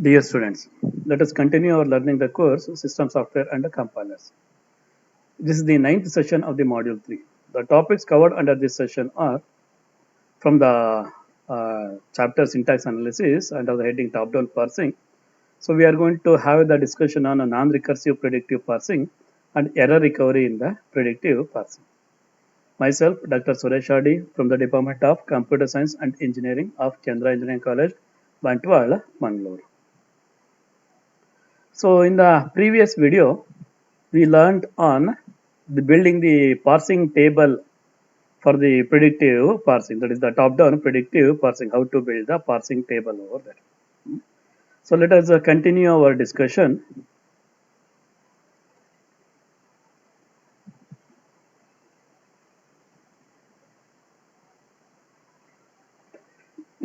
Dear students, let us continue our learning the course System Software and Compilers. This is the ninth session of the module 3. The topics covered under this session are from the chapter Syntax Analysis under the heading Top-Down Parsing. So we are going to have the discussion on a non-recursive predictive parsing and error recovery in the predictive parsing. Myself, Dr. Suresh Adi from the Department of Computer Science and Engineering of Kendra Engineering College, Bantwal, Mangalore. So in the previous video, we learned on the building the parsing table for the predictive parsing. That is the top-down predictive parsing, how to build the parsing table over there. So let us continue our discussion.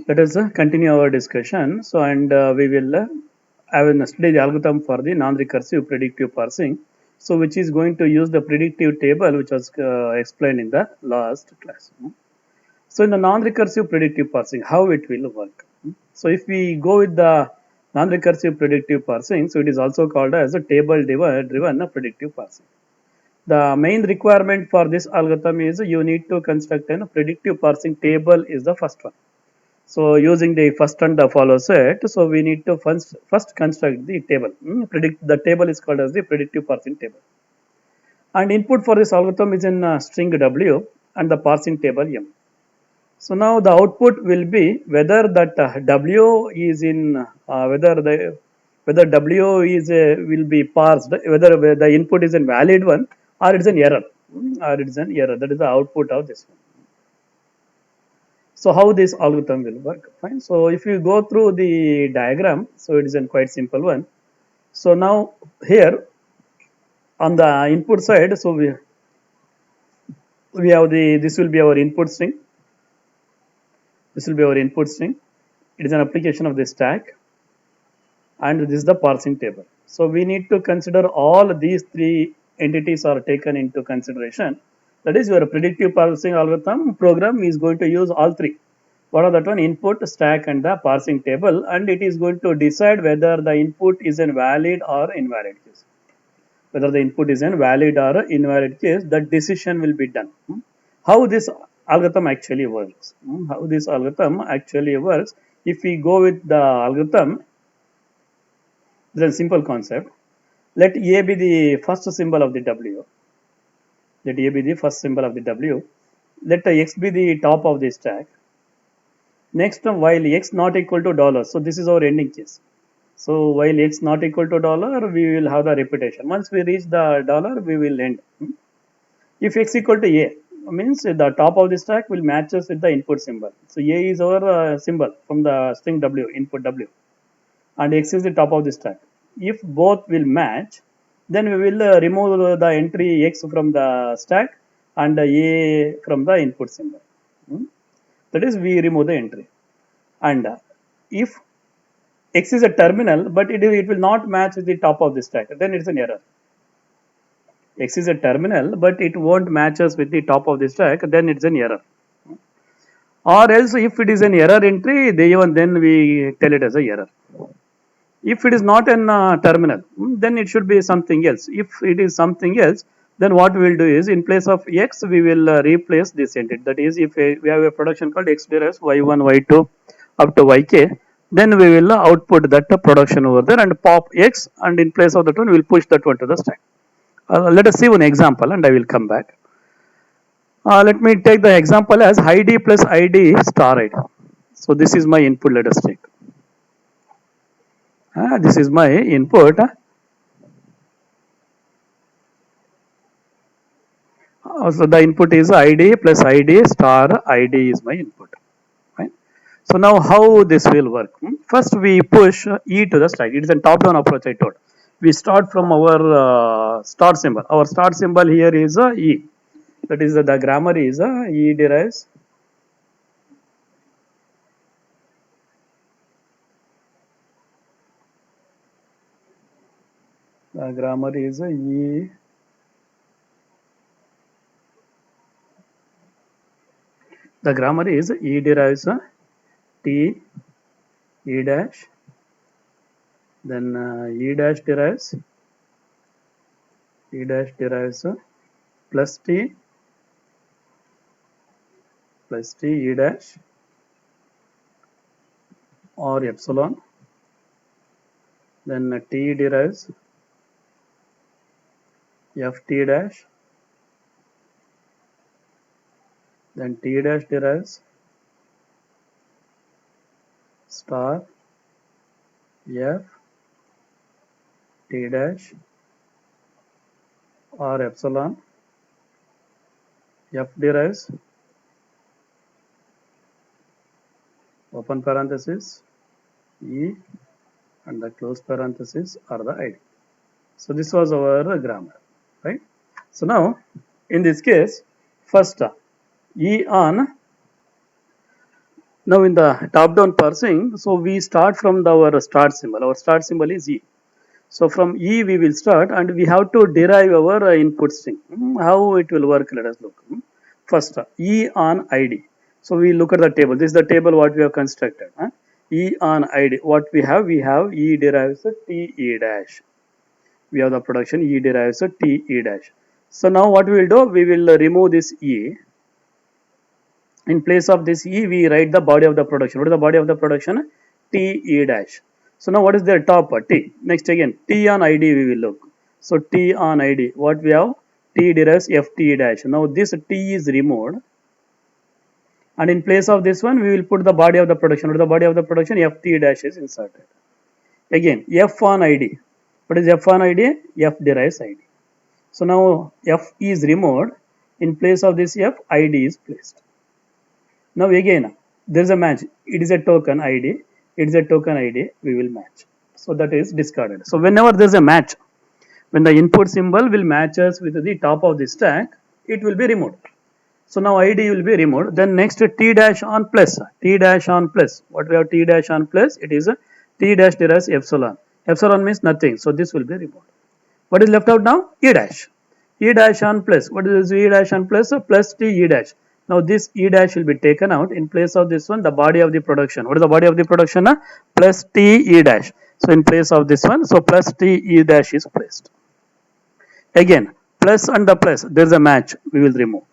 Let us continue our discussion. So and we will I will study the algorithm for the non-recursive predictive parsing. So which is going to use the predictive table which was explained in the last class. So in the non-recursive predictive parsing, how it will work? So if we go with the non-recursive predictive parsing, so it is also called as a table-driven predictive parsing. The main requirement for this algorithm is you need to construct a predictive parsing table is the first one. So using the first and the follow set, so we need to first construct the table. The table is called as the predictive parsing table. And input for this algorithm is in string W and the parsing table M. So now the output will be whether that W is in whether W is will be parsed, whether the input is a valid one or it is an error, That is the output of this one. So how this algorithm will work? Fine. So if you go through the diagram, so it is a quite simple one. So now here on the input side, so we have this will be our input string. This will be our input string. It is an application of the stack, and this is the parsing table. So we need to consider all these three entities are taken into consideration. That is, your predictive parsing algorithm program is going to use all three. What are that one? Input, stack, and the parsing table, and it is going to decide whether the input is a valid or invalid case. Whether the input is a valid or invalid case, that decision will be done. How this algorithm actually works? How this algorithm actually works? If we go with the algorithm, there is a simple concept. Let A be the first symbol of the W. Let A be the first symbol of the W. Let X be the top of the stack. Next, while X not equal to dollar, so this is our ending case. So while X not equal to dollar, we will have the repetition. Once we reach the dollar, we will end. If X equal to A, means the top of the stack will matches with the input symbol. So A is our symbol from the string W, input W, and X is the top of the stack. If both will match, then we will remove the entry X from the stack and A from the input symbol. That is, we remove the entry. And if X is a terminal, but it will not match with the top of the stack, then it's an error. X is a terminal, but it won't match us with the top of the stack, then it's an error. Or else, if it is an error entry, then we tell it as a error. If it is not an terminal, then it should be something else. If it is something else, then what we will do is, in place of X, we will replace this entity. That is, if we have a production called X derives Y1, Y2 up to Yk, then we will output that production over there and pop X, and in place of that one, we will push that one to the stack. Let us see one example, and I will come back. Let me take the example as ID plus ID star ID. So this is my input. Let us take. This is my input. So the input is ID plus ID star ID is my input. Right? So now how this will work? First we push E to the stack. It is a top-down approach I told. We start from our start symbol. Our start symbol here is E. That is the grammar is E derives The grammar is E. The grammar is E derives T E dash, then E dash derives plus T E dash or epsilon, then T derives F T dash, then T dash derives star F T dash or epsilon, F derives open parenthesis E and the close parenthesis are the ID. So this was our grammar, right? So now in this case, first E on, now in the top down parsing, so we start from our start symbol. Our start symbol is E. So from E we will start and we have to derive our input string. How it will work, let us look. First E on ID. So we look at the table. This is the table what we have constructed. E on ID. What we have E derives T E dash. We have the production E derives T E dash. So now what we will do, we will remove this E. In place of this E, we write the body of the production. What is the body of the production? T E dash. So now what is their top? T. Next again, T on ID we will look. So T on ID, what we have? T derives F T dash. Now this T is removed. And in place of this one, we will put the body of the production. What is the body of the production? F T dash is inserted. Again, F on ID. What is F on ID? F derives ID. So now F is removed. In place of this F, ID is placed. Now again, there is a match. It is a token ID. It is a token ID. We will match. So that is discarded. So whenever there is a match, when the input symbol will match us with the top of the stack, it will be removed. So now ID will be removed. Then next T dash on plus. T dash on plus. What we have T dash on plus? It is a T dash derives epsilon. Epsilon means nothing. So this will be removed. What is left out now? E dash. E dash on plus. What is E dash on plus? Plus T E dash. Now this E dash will be taken out. In place of this one, the body of the production. What is the body of the production? Plus T E dash. So in place of this one, so plus T E dash is placed. Again, plus and the plus, there is a match. We will remove.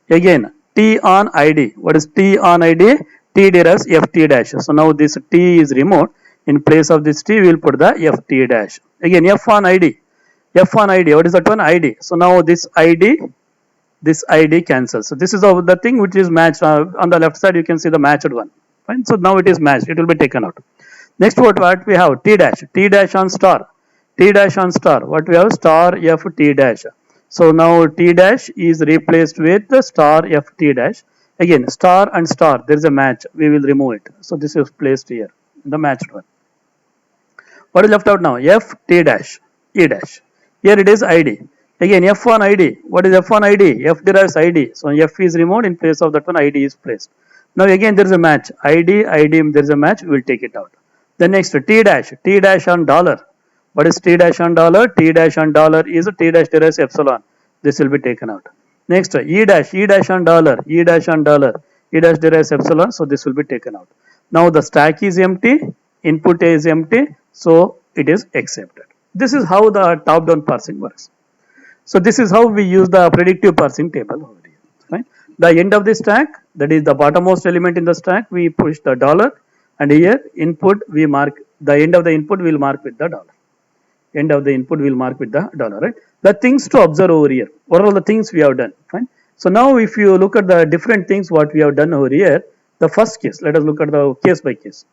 Again, T on ID. What is T on ID? T derives F T dash. So now this T is removed. In place of this T, we will put the F T dash. Again, F on ID. F on ID. What is that one? ID. So now this ID cancels. So this is the thing which is matched. On the left side, you can see the matched one. Fine. So now it is matched. It will be taken out. Next, what we have? T dash. T dash on star. T dash on star. What we have? Star F T dash. So now T dash is replaced with the star F T dash. Again, star and star. There is a match. We will remove it. So this is placed here. The matched one. What is left out now? F T dash. E dash. Here it is ID. Again, F on ID. What is F on ID? F derives ID. So F is removed. In place of that one, ID is placed. Now again, there is a match. ID, there is a match. We will take it out. Then next, T dash. T dash on dollar. What is T dash on dollar? T dash on dollar is T dash derives epsilon. This will be taken out. Next, E dash. E dash on dollar. E dash on dollar. E dash derives epsilon. So this will be taken out. Now the stack is empty. Input is empty. So it is accepted. This is how the top-down parsing works. So this is how we use the predictive parsing table over here. Right? The end of the stack, that is the bottommost element in the stack, we push the dollar, and here input we mark the end of the input will mark with the dollar. End of the input will mark with the dollar. Right? The things to observe over here. What are all the things we have done? Fine. So now if you look at the different things what we have done over here, the first case, let us look at the case by case.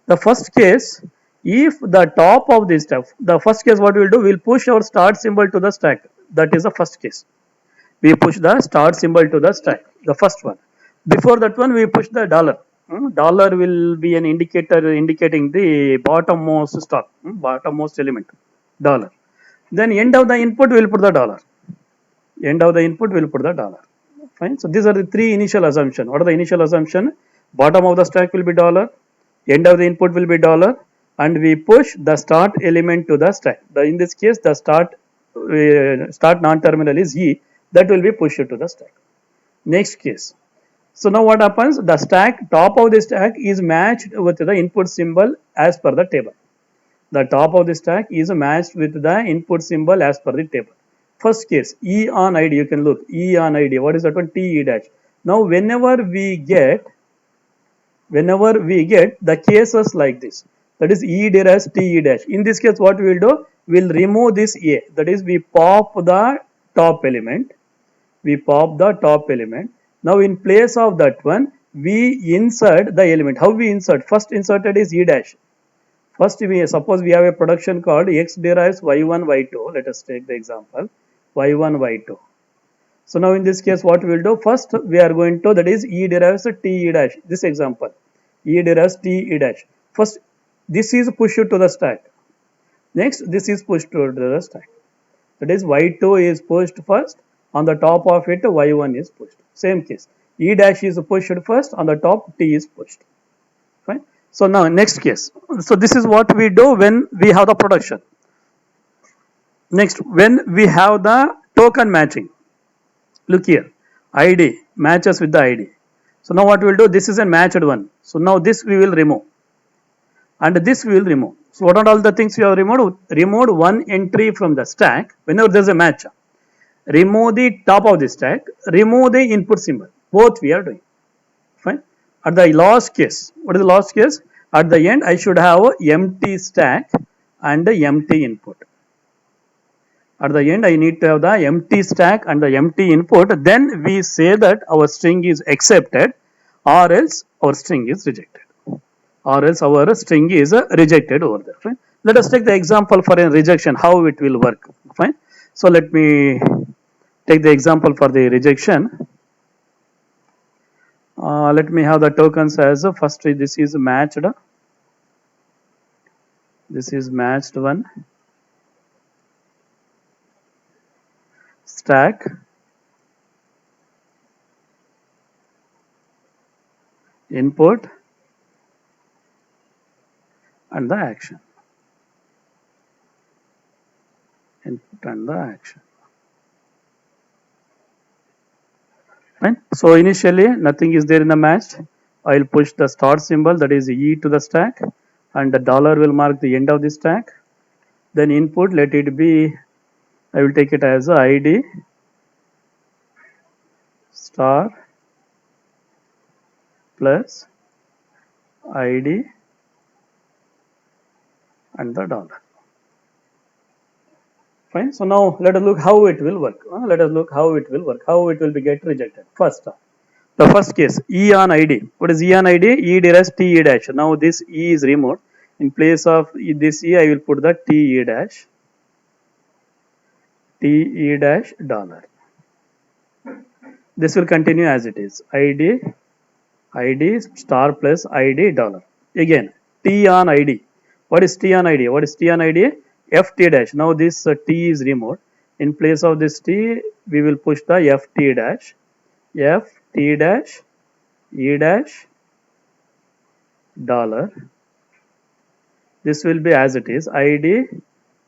The first case, if the top of this stuff, the first case what we will do, we will push our start symbol to the stack. That is the first case. We push the start symbol to the stack, the first one. Before that one, we push the dollar. Dollar will be an indicator indicating the bottommost stock, bottommost element, dollar. Then end of the input, we will put the dollar. End of the input, we will put the dollar. Fine. So these are the three initial assumptions. What are the initial assumption? Bottom of the stack will be dollar. End of the input will be dollar. and we push the start element to the stack. In this case, the start non-terminal is E, that will be pushed to the stack. Next case. So now what happens? The stack, top of the stack is matched with the input symbol as per the table. The top of the stack is matched with the input symbol as per the table. First case, E on ID, you can look, E on ID, what is that one? T E dash. Now whenever we get the cases like this, that is E dash T E dash. In this case, what we will do? We will remove this A, that is we pop the top element. Now in place of that one, we insert the element. How we insert? First inserted is E dash. First, suppose we have a production called x derives y1, y2. Let us take the example y1, y2. So now in this case, what we will do? First, we are going to, that is E derives T E dash. This example, E derives T E dash. First, this is pushed to the stack. Next, this is pushed to the stack. That is y2 is pushed first. On the top of it, y1 is pushed. Same case. E dash is pushed first. On the top, T is pushed. Fine. So now next case. So this is what we do when we have the production. Next, when we have the token matching. Look here, ID matches with the ID. So now what we will do? This is a matched one. So now this we will remove, and this we will remove. So what are all the things we have removed? Removed one entry from the stack whenever there is a match. Remove the top of the stack. Remove the input symbol. Both we are doing. Fine. At the last case, what is the last case? At the end, I should have empty stack and empty input. At the end, I need to have the empty stack and the empty input. Then we say that our string is accepted, or else our string is rejected. Or else our string is rejected over there. Fine. Let us take the example for a rejection, how it will work. Fine. So let me take the example for the rejection. Let me have the tokens as first this is matched. This is matched one. Stack. Input. And the action. Input and the action. Right? So initially nothing is there in the match. I will push the start symbol, that is E to the stack, and the dollar will mark the end of the stack. Then input, let it be, I will take it as ID star plus ID and the dollar. Fine. So now let us look how it will work. How it will be get rejected. First, the first case, E on ID. What is E on ID? E derives T E dash. Now this E is removed. In place of this E, I will put the T E dash. T E dash dollar. This will continue as it is. ID star plus ID dollar. Again, T on ID. What is T on ID? What is T on ID? FT dash. Now this T is removed. In place of this T, we will push the FT dash. FT dash E dash dollar. This will be as it is. ID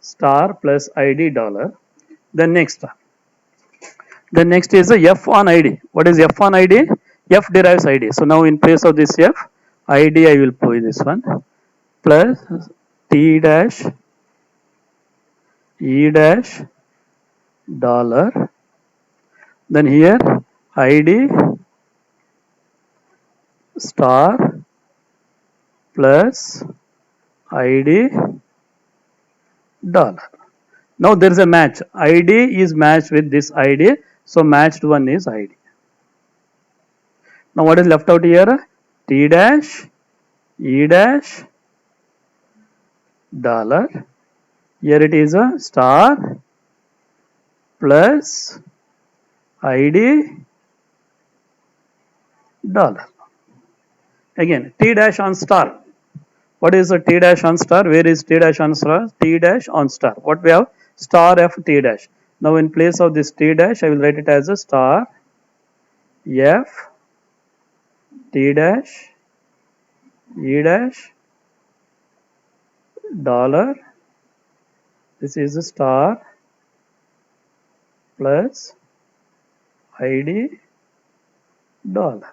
star plus ID dollar. Then next. Then next is the F on ID. What is F on ID? F derives ID. So now in place of this F, ID I will put this one plus T dash E dash dollar. Then here ID star plus ID dollar. Now there is a match. ID is matched with this ID. So matched one is ID. Now what is left out here? T dash E dash dollar. Here it is a star plus ID dollar. Again, T dash on star. What is the T dash on star? Where is T dash on star? T dash on star. What we have? Star F T dash. Now in place of this T dash, I will write it as a star F T dash E dash dollar, this is a star plus ID dollar.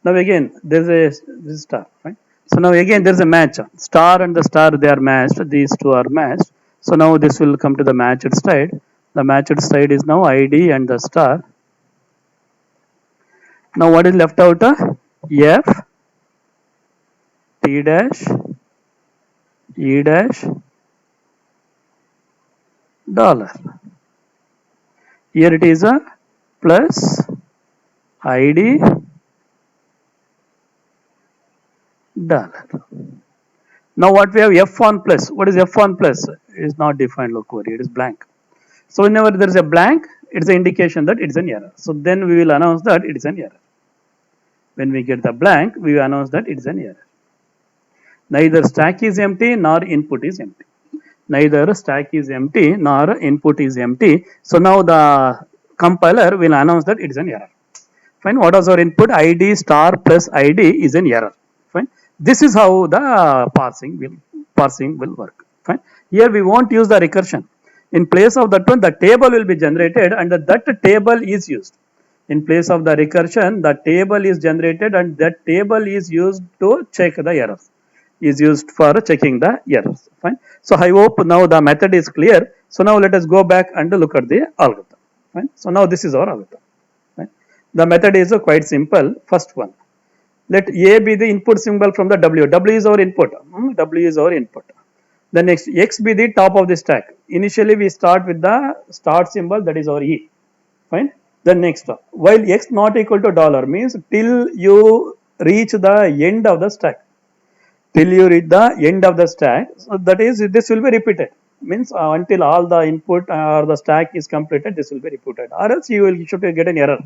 Now again there is a this star, right? So now again there is a match. Star and the star, they are matched. These two are matched. So now this will come to the matched side. The matched side is now ID and the star. Now what is left out? F T dash E dash dollar. Here it is a plus ID dollar. Now what we have, F1 plus. What is F1 plus? It is not defined. Look over here. It is blank. So whenever there is a blank, it is an indication that it is an error. So then we will announce that it is an error. When we get the blank, we will announce that it is an error. Neither stack is empty nor input is empty. Neither stack is empty nor input is empty. So now the compiler will announce that it is an error. Fine. What was our input? ID star plus ID is an error. Fine. This is how the parsing will work. Fine. Here we won't use the recursion. In place of that one, the table will be generated and that table is used. In place of the recursion, the table is generated and that table is used to check the errors. Is used for checking the errors. Fine. So I hope now the method is clear. So now let us go back and look at the algorithm. Fine. So now this is our algorithm. Fine. The method is quite simple. First one, let A be the input symbol from the W. W is our input. W is our input. The next, X be the top of the stack. Initially we start with the start symbol, that is our E. Fine. Then next, while X not equal to dollar means till you reach the end of the stack. Till you reach the end of the stack. So that is, this will be repeated. Means until all the input or the stack is completed, this will be repeated. Or else you should get an error.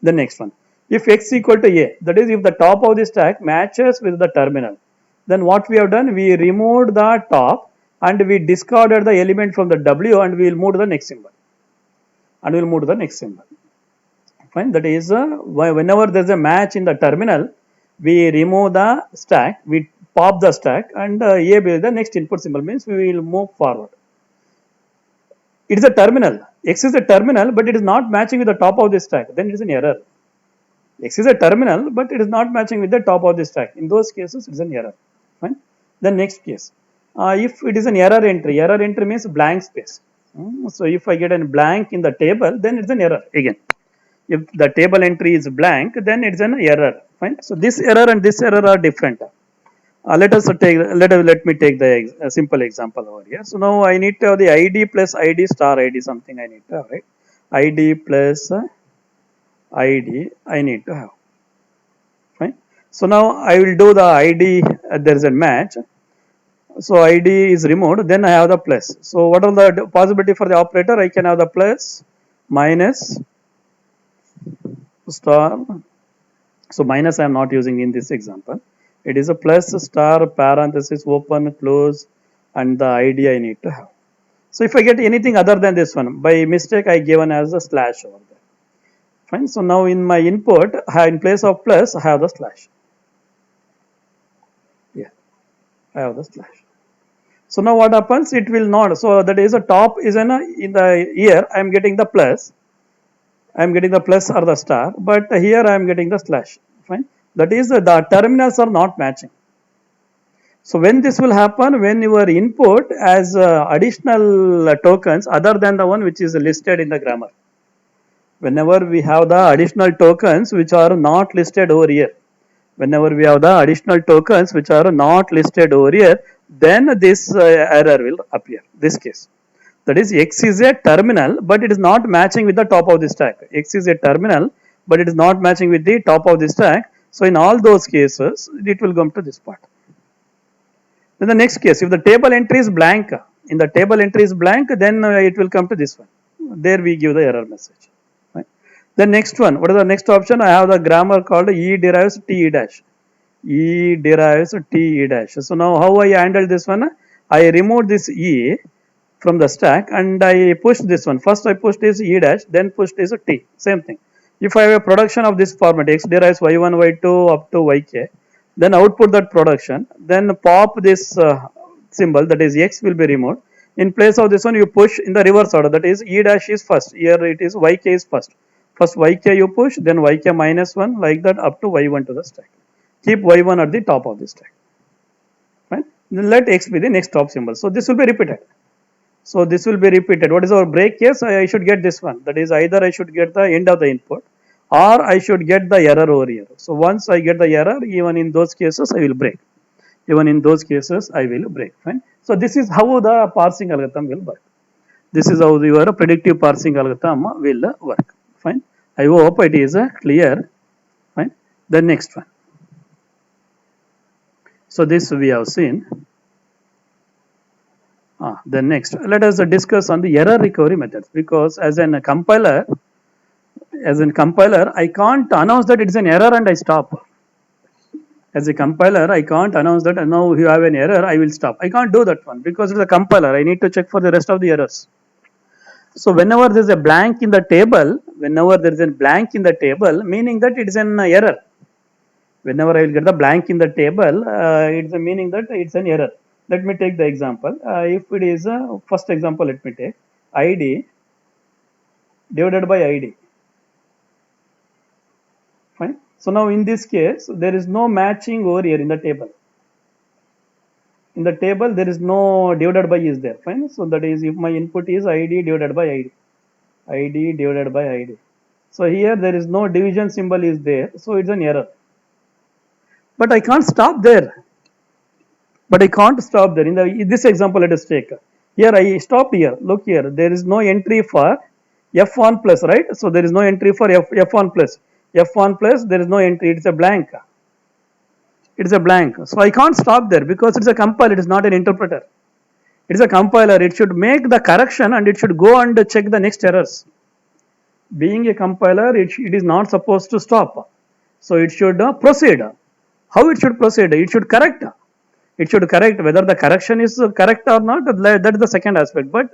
The next one, if X equal to A, that is if the top of the stack matches with the terminal, then what we have done, we removed the top and we discarded the element from the W and we will move to the next symbol. And we will move to the next symbol. Fine. That is whenever there is a match in the terminal, we remove the stack, we pop the stack and A will be the next input symbol, means we will move forward. It is a terminal. X is a terminal, but it is not matching with the top of the stack. Then it is an error. X is a terminal, but it is not matching with the top of the stack. In those cases, it is an error. Fine. The next case, if it is an error entry means blank space. So if I get a blank in the table, then it's an error again. If the table entry is blank, then it's an error. Fine. So this error and this error are different. Let me take the simple example over here. So now I need to have the ID plus ID star ID, something I need to have, right? ID plus ID I need to have. Fine. So now I will do the ID. There is a match. So ID is removed. Then I have the plus. So what are the possibility for the operator? I can have the plus, minus, star. So minus I am not using in this example. It is a plus, star, parenthesis, open, close, and the ID I need to have. So if I get anything other than this one, by mistake I given as a slash over there. Fine. So now in my input, in place of plus, I have the slash. Yeah, I have the slash. So now what happens? It will not. So that is the top is in the here I am getting the plus. I am getting the plus or the star, but here I am getting the slash. Fine. That is the terminals are not matching. So when this will happen, when your input as additional tokens other than the one which is listed in the grammar. Whenever we have the additional tokens which are not listed over here, whenever we have the additional tokens which are not listed over here, then this error will appear. This case. That is, X is a terminal, but it is not matching with the top of the stack. X is a terminal, but it is not matching with the top of the stack. So in all those cases, it will come to this part. Then the next case, if the table entry is blank, in the table entry is blank, then it will come to this one. There we give the error message. Right? The next one, what is the next option? I have the grammar called E derives T E dash. E derives T E dash. So now how I handle this one? I remove this E from the stack and I push this one. First I push this E dash, then push this T. Same thing. If I have a production of this format, X derives Y1, Y2 up to Yk, then output that production, then pop this symbol, that is x will be removed. In place of this one, you push in the reverse order, that is e dash is first. Here it is yk is first. First yk you push, then yk minus 1, like that up to y1 to the stack. Keep y1 at the top of the stack. Right? Then let x be the next top symbol. So this will be repeated. So this will be repeated. What is our break case? I should get this one. That is either I should get the end of the input or I should get the error over here. So once I get the error, even in those cases I will break. Even in those cases I will break. Fine. So this is how the parsing algorithm will work. This is how your predictive parsing algorithm will work. Fine. I hope it is clear. Fine. The next one. So this we have seen. Then next, let us discuss on the error recovery methods, because as a compiler, I can't announce that it's an error and I stop. As a compiler, I can't announce that now you have an error, I will stop. I can't do that one because it's a compiler. I need to check for the rest of the errors. So whenever there is a blank in the table, meaning that it is an error. Whenever I will get the blank in the table, it's a meaning that it's an error. Let me take the example. If it is first example, let me take id divided by id. Fine. So now in this case, there is no matching over here in the table. In the table, there is no divided by is there. Fine. So that is if my input is id divided by id, id divided by id. So here there is no division symbol is there. So it's an error. But I can't stop there. In this example, let us take. Here I stopped here. Look here. There is no entry for f1 plus, right? So there is no entry for f1 plus. F1 plus, there is no entry. It's a blank. It's a blank. So I can't stop there because it's a compiler. It is not an interpreter. It is a compiler. It should make the correction and it should go and check the next errors. Being a compiler, it is not supposed to stop. So it should proceed. How it should proceed? It should correct. It should correct whether the correction is correct or not. That is the second aspect. But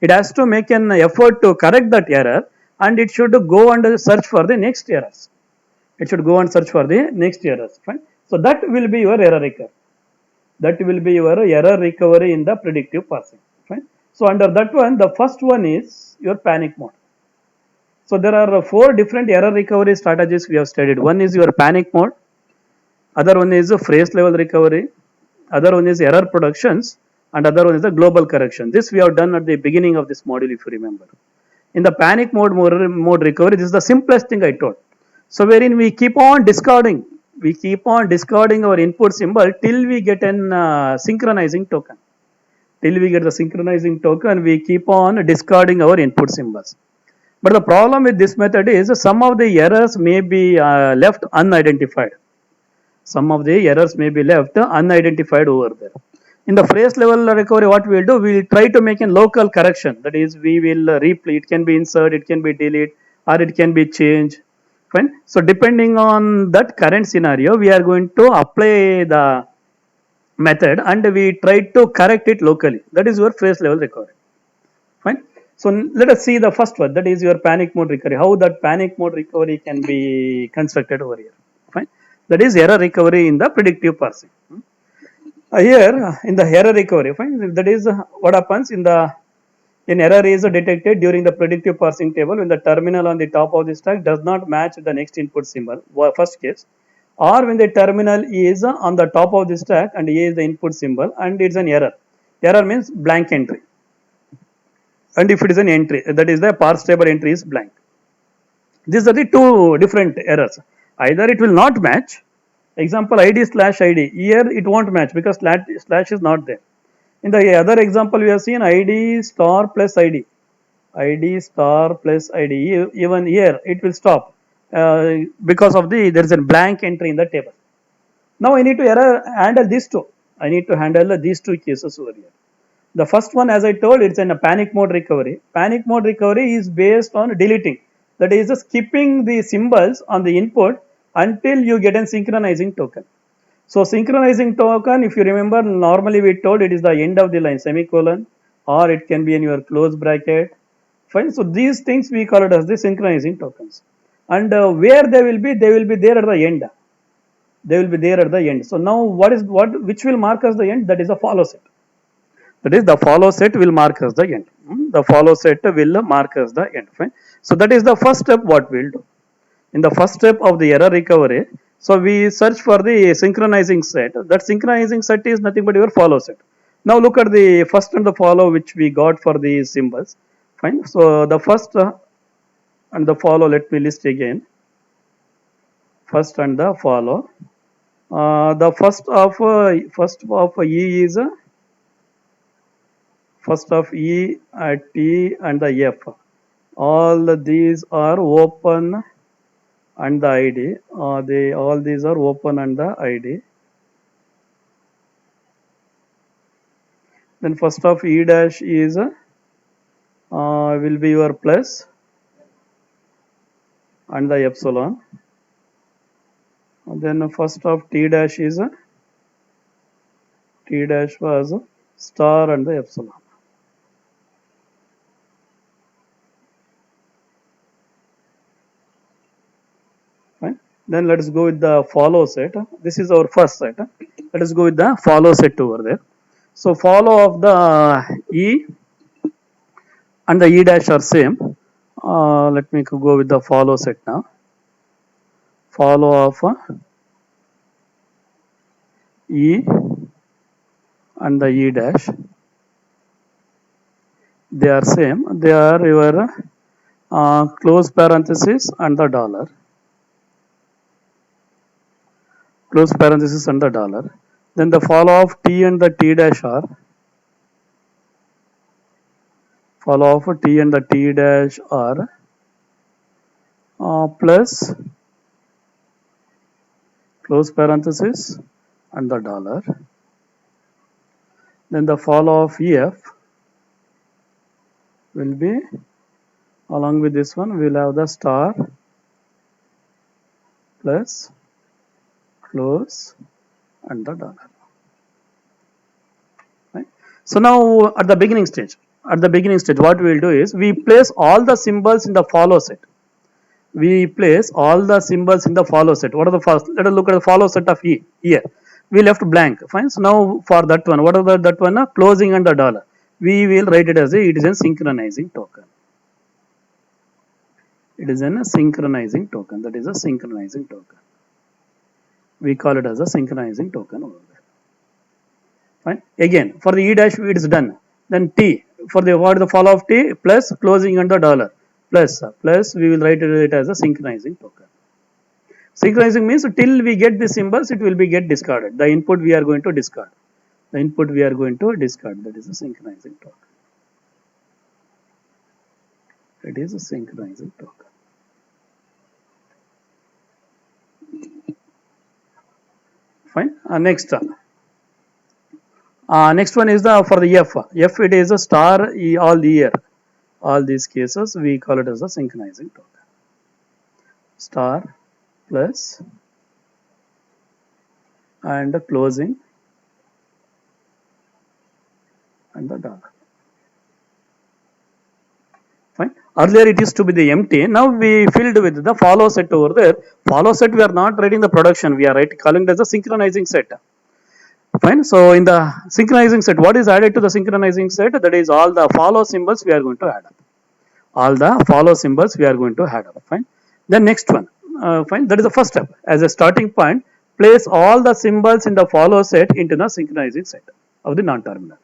it has to make an effort to correct that error, and it should go and search for the next errors. It should go and search for the next errors. Fine. So that will be your error recovery. That will be your error recovery in the predictive parsing. Fine. So under that one, the first one is your panic mode. So there are 4 different error recovery strategies we have studied. One is your panic mode. Other one is phrase level recovery. Other one is error productions, and other one is the global correction. This we have done at the beginning of this module, if you remember. In the panic mode recovery, this is the simplest thing I told. So wherein we keep on discarding our input symbol till we get an synchronizing token. Till we get the synchronizing token, we keep on discarding our input symbols. But the problem with this method is some of the errors may be left unidentified. Some of the errors may be left unidentified over there. In the phrase level recovery, what we will do, we will try to make a local correction. That is, we will replay. It can be insert, it can be delete, or it can be change. Fine. So depending on that current scenario, we are going to apply the method and we try to correct it locally. That is your phrase level recovery. Fine. So let us see the first one. That is your panic mode recovery. How that panic mode recovery can be constructed over here. Fine. That is error recovery in the predictive parsing. Here in the error recovery, fine, that is what happens in the error is detected during the predictive parsing table when the terminal on the top of the stack does not match the next input symbol, first case, or when the terminal is on the top of the stack and A is the input symbol and it's an error. Error means blank entry. And if it is an entry, that is the parse table entry is blank. These are the 2 different errors. Either it will not match. Example id slash id. Here it won't match because slash is not there. In the other example, we have seen id star plus id. Id star plus id. Even here it will stop because of there is a blank entry in the table. Now I need to handle these 2. I need to handle these 2 cases over here. The first one, as I told, it's in a panic mode recovery. Panic mode recovery is based on deleting. That is skipping the symbols on the input until you get a synchronizing token. So synchronizing token, if you remember, normally we told it is the end of the line, semicolon, or it can be in your close bracket. Fine. So these things we call it as the synchronizing tokens. And where they will be there at the end. they will be there at the end. So now which will mark as the end? That is the follow set. That is the follow set will mark as the end. The follow set will mark as the end. Fine. So that is the first step what we'll do. In the first step of the error recovery, so we search for the synchronizing set. That synchronizing set is nothing but your follow set. Now look at the first and the follow which we got for the symbols. Fine. So the first and the follow, let me list again. First and the follow. The first of E is first of E, T and the F. All these are open and the ID. All these are open and the ID. Then first of E dash is will be your plus and the epsilon. And then first of T dash is T dash was star and the epsilon. Fine. Then let us go with the follow set. This is our first set. Let us go with the follow set over there. So follow of the E and the E dash are same. Let me go with the follow set now. Follow of E and the E dash, they are same. They are your close parenthesis and the dollar. Close parenthesis and the dollar. Then the follow of T and the T dash are follow of T and the T dash are plus close parenthesis and the dollar. Then the follow of EF will be along with this one, we will have the star plus close and the dollar. Right. So now at the beginning stage, what we will do is we place all the symbols in the follow set. We place all the symbols in the follow set. What are the first? Let us look at the follow set of E here. We left blank. Fine. So now for that one, what are that one? Closing and the dollar. We will write it as it is a synchronizing token. It is a synchronizing token. That is a synchronizing token. We call it as a synchronizing token over there. Fine. Again, for the E dash, it is done. Then T for the what is the follow of T plus closing and the dollar plus we will write it as a synchronizing token. Synchronizing means till we get the symbols, it will be get discarded. The input we are going to discard. The input we are going to discard. That is a synchronizing token. It is a synchronizing token. Fine. Next one is the for the F. F it is a star all the year. All these cases we call it as a synchronizing token. Star plus and the closing and the dollar. Fine. Earlier it used to be the empty. Now we filled with the follow set over there. Follow set we are not writing the production. We are calling it as a synchronizing set. Fine. So in the synchronizing set, what is added to the synchronizing set? That is all the follow symbols we are going to add up. All the follow symbols we are going to add up. Fine. Then next one. Fine. That is the first step. As a starting point, place all the symbols in the follow set into the synchronizing set of the non-terminal.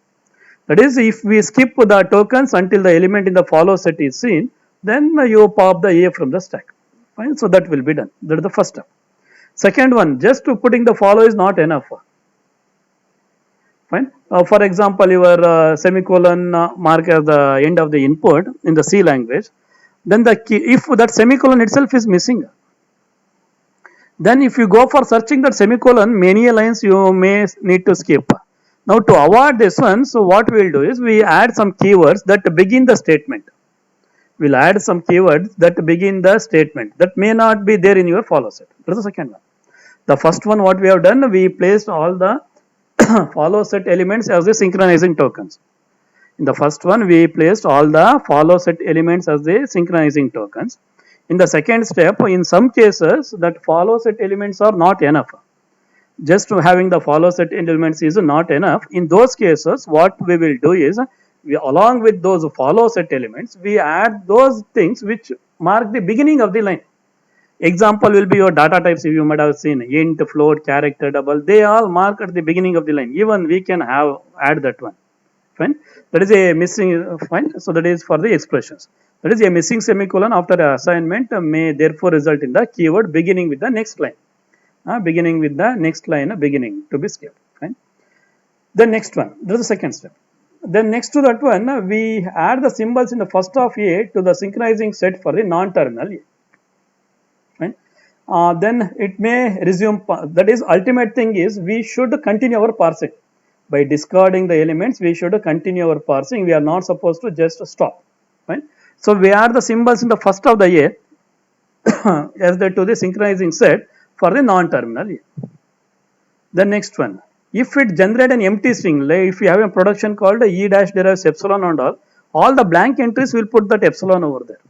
That is, if we skip the tokens until the element in the follow set is seen, then you pop the A from the stack. Fine. So that will be done. That is the first step. Second one, just to putting the follow is not enough. Fine. For example, your semicolon mark as the end of the input in the C language, then the key, if that semicolon itself is missing, then if you go for searching that semicolon, many lines you may need to skip. Now to avoid this one, so what we will do is we add some keywords that begin the statement. We'll add some keywords that begin the statement that may not be there in your follow set. That's the second one. The first one, what we have done, we placed all the follow set elements as the synchronizing tokens. In the first one, we placed all the follow set elements as the synchronizing tokens. In the second step, in some cases, that follow set elements are not enough. Just having the follow set elements is not enough. In those cases, what we will do is, we, along with those follow set elements, we add those things which mark the beginning of the line. Example will be your data types. If you might have seen int, float, character, double, they all mark at the beginning of the line. Even we can have add that one. Fine. That is a missing. Fine. So that is for the expressions. That is a missing semicolon after assignment may therefore result in the keyword beginning with the next line. Beginning with the next line, beginning to be skipped. Fine. The next one, that is the second step. Then next to that one, we add the symbols in the first of A to the synchronizing set for the non-terminal A. Fine. Then it may resume. That is, ultimate thing is we should continue our parsing. By discarding the elements, we should continue our parsing. We are not supposed to just stop. Fine. So we add the symbols in the first of the A as that to the synchronizing set for the non-terminal A. The next one, if it generate an empty string, like if you have a production called E dash derives epsilon and all the blank entries will put that epsilon over there.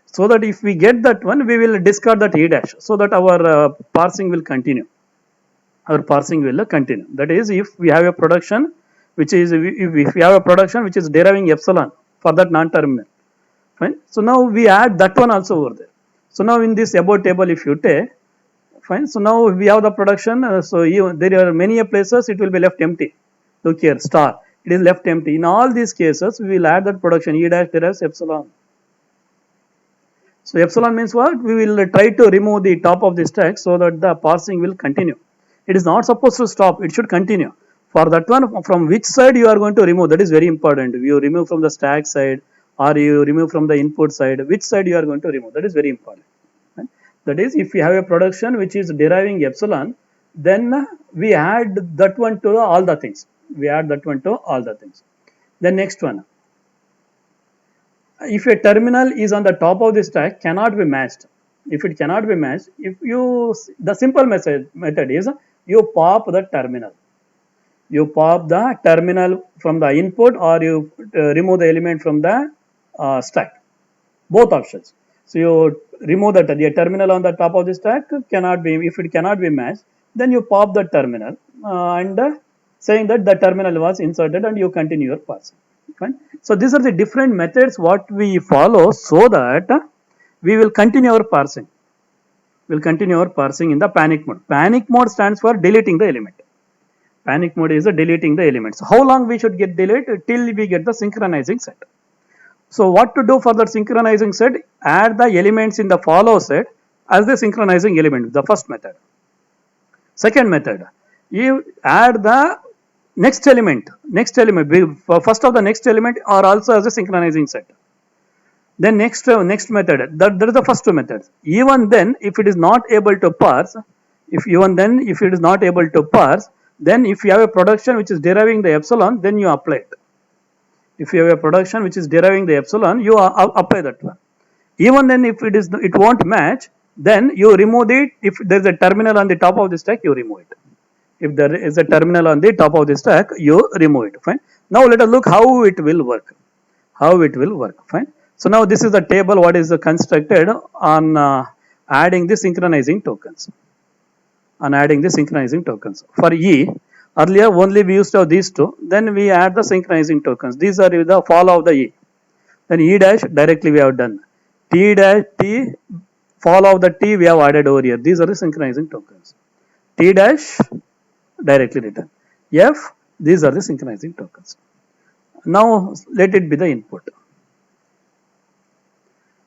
So that if we get that one, we will discard that E dash, so that our parsing will continue. Our parsing will continue. That is, if we have a production which is, if we have a production which is deriving epsilon for that non-terminal. Fine. So now we add that one also over there. So now in this about table, if you take, fine. So now we have the production. There are many places it will be left empty. Look here, star. It is left empty. In all these cases, we will add that production. E dash derives epsilon. So epsilon means what? We will try to remove the top of the stack so that the parsing will continue. It is not supposed to stop. It should continue. For that one, from which side you are going to remove, that is very important. You remove from the stack side or you remove from the input side. Which side you are going to remove? That is very important. That is, if you have a production which is deriving epsilon, then we add that one to all the things. We add that one to all the things. The next one, if a terminal is on the top of the stack, cannot be matched. If it cannot be matched, if you, the simple method is you pop the terminal. You pop the terminal from the input or you remove the element from the stack. Both options. So you remove the terminal on the top of the stack cannot be, if it cannot be matched, then you pop the terminal and saying that the terminal was inserted and you continue your parsing. Fine. So these are the different methods what we follow so that we will continue our parsing. We will continue our parsing in the panic mode. Panic mode stands for deleting the element. Panic mode is deleting the elements. So how long we should get delete? Till we get the synchronizing set. So what to do for the synchronizing set? Add the elements in the follow set as the synchronizing element, the first method. Second method, you add the next element, first of the next element are also as a synchronizing set. Then next method, that is the first two methods. Even then, if it is not able to parse, if it is not able to parse, then if you have a production which is deriving the epsilon, then you apply it. If you have a production which is deriving the epsilon, you apply that one. Even then, if it won't match, then you remove it. If there is a terminal on the top of the stack, you remove it. If there is a terminal on the top of the stack, you remove it. Fine. Now let us look how it will work. Fine. So now this is the table what is constructed on adding the synchronizing tokens. For E, earlier only we used to have these two. Then we add the synchronizing tokens. These are the follow of the E. Then E dash directly we have done. T dash T follow of the T we have added over here. These are the synchronizing tokens. T dash directly written. F, these are the synchronizing tokens. Now let it be the input.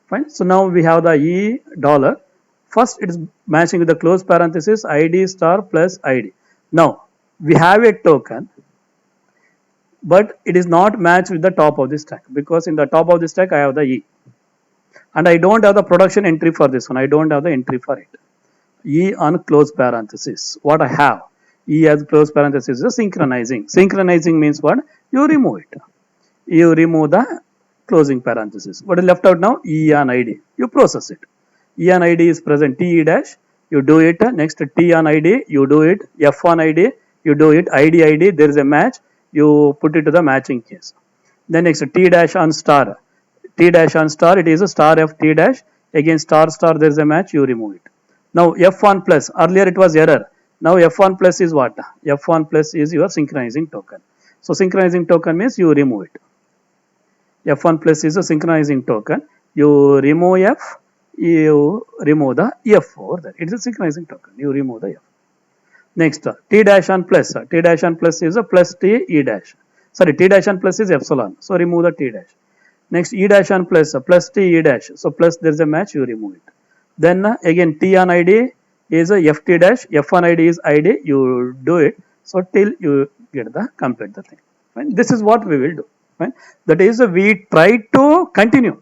Fine. So now we have the E dollar. First it is matching with the close parenthesis ID star plus ID. Now we have a token, but it is not matched with the top of the stack because in the top of the stack I have the E. And I don't have the production entry for this one. I don't have the entry for it. E on close parenthesis. What I have? E as close parenthesis is synchronizing. Synchronizing means what? You remove it. You remove the closing parenthesis. What is left out now? E on ID. You process it. E on ID is present. T E dash. You do it. Next T on ID. You do it. F on ID. You do it. ID. There is a match. You put it to the matching case. Then next T dash on star. T dash on star. It is a star F T dash. Again star there is a match. You remove it. Now F on plus. Earlier it was error. Now F1 plus is what? F1 plus is your synchronizing token. So synchronizing token means you remove it. F1 plus is a synchronizing token. You remove F, you remove the F over there. It is a synchronizing token. You remove the F. Next, T dash on plus. T dash on plus is a plus T E dash. Sorry, T dash on plus is epsilon. So remove the T dash. Next, E dash on plus, plus T E dash. So plus there is a match, you remove it. Then again T on ID is a FT dash, F on ID is ID, you do it. So till you get the complete the thing. Fine. This is what we will do. Fine. That is we try to continue.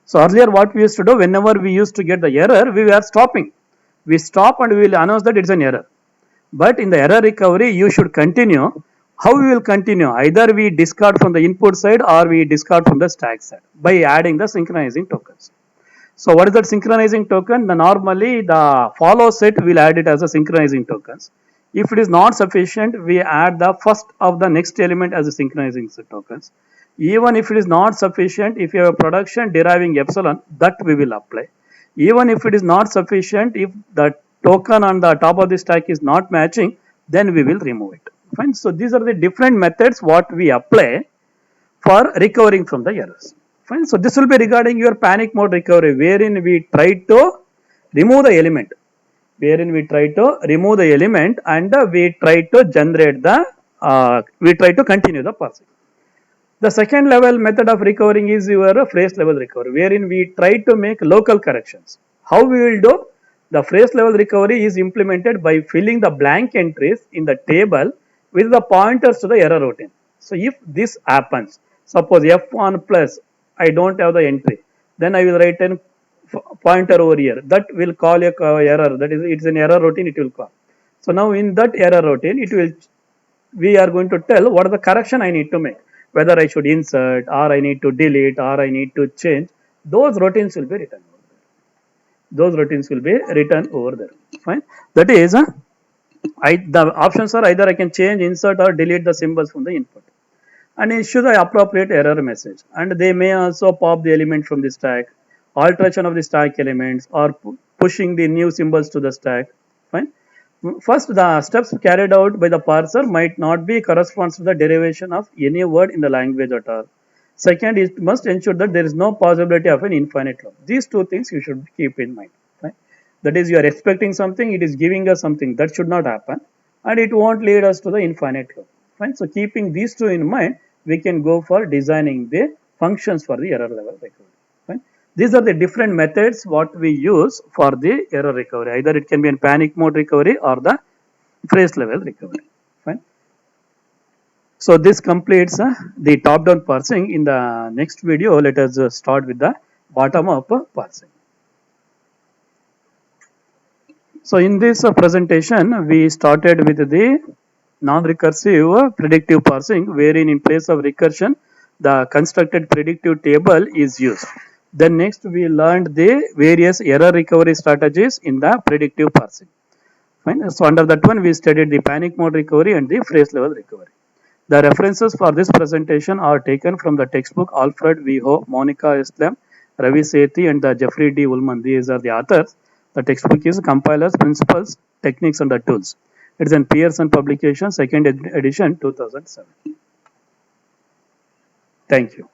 So earlier what we used to do, whenever we used to get the error, we were stopping. We stop and we will announce that it's an error. But in the error recovery, you should continue. How we will continue? Either we discard from the input side or we discard from the stack side by adding the synchronizing tokens. So what is that synchronizing token? Normally the follow set will add it as a synchronizing tokens. If it is not sufficient, we add the first of the next element as a synchronizing tokens. Even if it is not sufficient, if you have a production deriving epsilon, that we will apply. Even if it is not sufficient, if the token on the top of the stack is not matching, then we will remove it. Fine. So these are the different methods what we apply for recovering from the errors. Fine. So this will be regarding your panic mode recovery, wherein we try to remove the element, and we try to generate the, we try to continue the parsing. The second level method of recovering is your phrase level recovery, wherein we try to make local corrections. How we will do? The phrase level recovery is implemented by filling the blank entries in the table with the pointers to the error routine. So if this happens, suppose F1 plus, I don't have the entry, then I will write a pointer over here that will call a error, that is it's an error routine, it will call. So now in that error routine, it will, we are going to tell what is the correction I need to make, whether I should insert or I need to delete or I need to change. Those routines will be written over there. Those routines will be written over there. Fine. That is, the options are either I can change, insert or delete the symbols from the input and issue the appropriate error message. And they may also pop the element from the stack, alteration of the stack elements or pushing the new symbols to the stack. Fine. First, the steps carried out by the parser might not be corresponds to the derivation of any word in the language at all. Second, it must ensure that there is no possibility of an infinite loop. These two things you should keep in mind. Right? That is, you are expecting something, it is giving us something that should not happen, and it won't lead us to the infinite loop. Fine. So, keeping these two in mind, we can go for designing the functions for the error level recovery. Fine. These are the different methods what we use for the error recovery. Either it can be in panic mode recovery or the phrase level recovery. Fine. So this completes the top-down parsing. In the next video, let us start with the bottom-up parsing. So in this presentation, we started with the non-recursive predictive parsing, wherein in place of recursion, the constructed predictive table is used. Then next, we learned the various error recovery strategies in the predictive parsing. Fine. So under that one, we studied the panic mode recovery and the phrase level recovery. The references for this presentation are taken from the textbook Alfred V. Ho, Monica Islam, Ravi Sethi and the Jeffrey D. Ullman. These are the authors. The textbook is Compilers, Principles, Techniques and the Tools. It is in Pearson publication, second edition, 2007. Thank you.